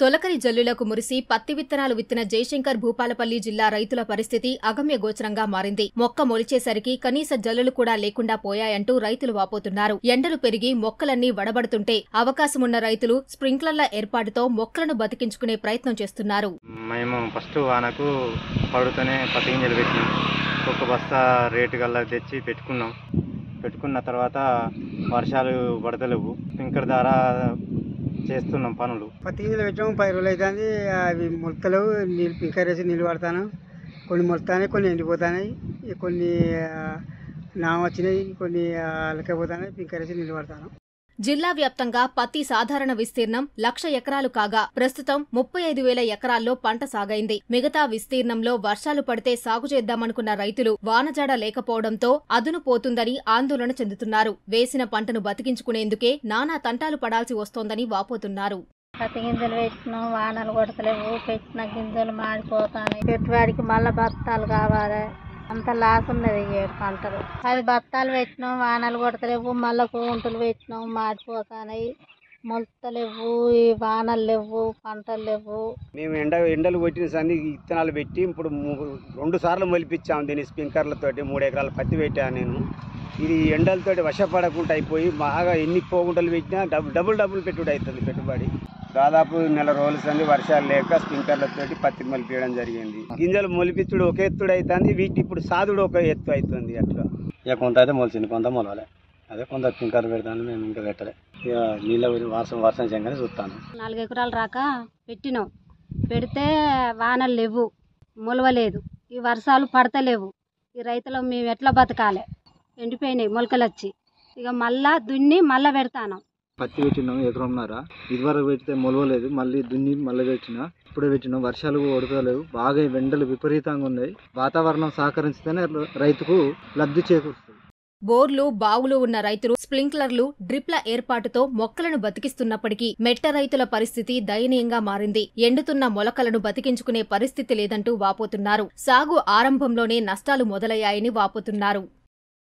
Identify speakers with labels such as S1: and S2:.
S1: తొలకరి జల్లులకు మురిసి పత్తి విత్తనాలు విత్తిన జయశంకర్ భూపాలపల్లి జిల్లా రైతుల పరిస్థితి అగమ్యగోచరంగా మారింది. మొక్క మొలిచేసరికి కనీస జల్లులు కూడా లేకుండా పోయాయంటూ రైతులు వాపోతున్నారు. ఎండలు పెరిగి మొక్కలన్నీ వడబడుతుంటే అవకాశమున్న రైతులు స్ప్రింక్లర్ల ఏర్పాటుతో మొక్కలను బతికించుకునే ప్రయత్నం చేస్తున్నారు.
S2: మేము ఫస్ట్ వానకు పడుతూనే పత్తి గింజలు పెట్టినాం. ఒక బస్తా రేటు గల్లా తెచ్చి పెట్టుకున్న తర్వాత వర్షాలు పడతలేవు. స్ప్రింక్లర్ ద్వారా చేస్తున్నాం పనులు.
S3: పత్తి గింజలు పెట్టాము 10 రోజులు అవుతుంది. అవి మొలకలేవు. నీళ్ళు పింకరేసి నీళ్ళు పడతాను. కొన్ని మొలుతాయి, కొన్ని ఎండిపోతాయి, కొన్ని నామ వచ్చినాయి, కొన్ని అలకపోతాయి. పింకరేసి నీళ్ళు పడతాను.
S1: జిల్లా వ్యాప్తంగా పత్తి సాధారణ విస్తీర్ణం 1,00,000 ఎకరాలు కాగా ప్రస్తుతం 35,000 ఎకరాల్లో పంట సాగైంది. మిగతా విస్తీర్ణంలో వర్షాలు పడితే సాగు చేద్దామనుకున్న రైతులు వానజాడ లేకపోవడంతో అదును పోతుందని ఆందోళన చెందుతున్నారు. వేసిన పంటను బతికించుకునేందుకే నానా తంటాలు పడాల్సి వస్తోందని వాపోతున్నారు.
S4: పత్తి గింజలు పెట్టినాం, వానలు కొడతలేవు. పెట్టిన గింజలు మాడిపోతాయి. పెట్టుబడికి మళ్ళా బత్తాలు కావాలి. అంత లాస్ ఉన్నది పంటలు. 10 బత్తాలు పెట్టినాం, వానలు కొడతలేవు. మళ్ళా కుంటలు పెట్టినాం, మాడిపోతాయి. మొలతలేవు, ఈ వానలు లేవు, పంటలు లేవు.
S5: మేము ఎండలు కొట్టిన సంది విత్తనాలు పెట్టి ఇప్పుడు 2 సార్లు మొలిపించాము. దీన్ని స్ప్రింక్లర్లతోటి 3 ఎకరాల పత్తి పెట్టాను నేను. ఇది ఎండలతోటి వశపడకుండా అయిపోయి బాగా ఎన్ని పోగుంటలు పెట్టినా డబుల్ పెట్టుబడి అవుతుంది. పెట్టుబడి దాదాపు 1 నెల రోజుల సంది వర్షాలు లేక స్ప్రింక్లర్లతోటి పత్తి మొలిపించడం జరిగింది. గింజలు మొలిపించుడు ఒక ఎత్తుడు అవుతుంది, వీటి ఇప్పుడు సాదుడు ఒక ఎత్తు అవుతుంది. అట్లా
S2: ఇక కొంత అయితే మొలిచింది, కొంత మొలవలే. అదే కొంత స్ప్రింక్లర్ పెడతాను, మేము ఇంకా పెట్టలే. ఇక నీళ్ళ వర్షం చేయగానే చూస్తాను.
S4: 4 ఎకరాలు రాక పెట్టినాం. పెడితే వానలు లేవు, మొలవలేదు. ఈ వర్షాలు పడతలేవు. ఈ రైతులు మేము ఎట్లా బతకాలి? ఎండిపోయినాయి మొలకలు వచ్చి. ఇక మళ్ళా దున్ని మళ్ళా పెడతాను.
S6: పత్తి పెట్టినాం 1.5 ఎకరం. ఇదివరకు పెడితే మొలవలేదు, మళ్ళీ దున్ని మళ్ళీ పెట్టినా. ఇప్పుడే పెట్టినాం, వర్షాలు కొడతలేవు. బాగా ఎండలు విపరీతంగా ఉన్నాయి. వాతావరణం సహకరించితేనే రైతుకు లబ్ధి చేకూరుతుంది.
S1: బోర్లు, బావులు ఉన్న రైతులు స్ప్రింక్లర్లు, డ్రిప్ల ఏర్పాటుతో మొక్కలను బతికిస్తున్నప్పటికీ మెట్ట రైతుల పరిస్థితి దయనీయంగా మారింది. ఎండుతున్న మొలకలను బతికించుకునే పరిస్థితి లేదంటూ వాపోతున్నారు. సాగు ఆరంభంలోనే నష్టాలు మొదలయ్యాయని వాపోతున్నారు.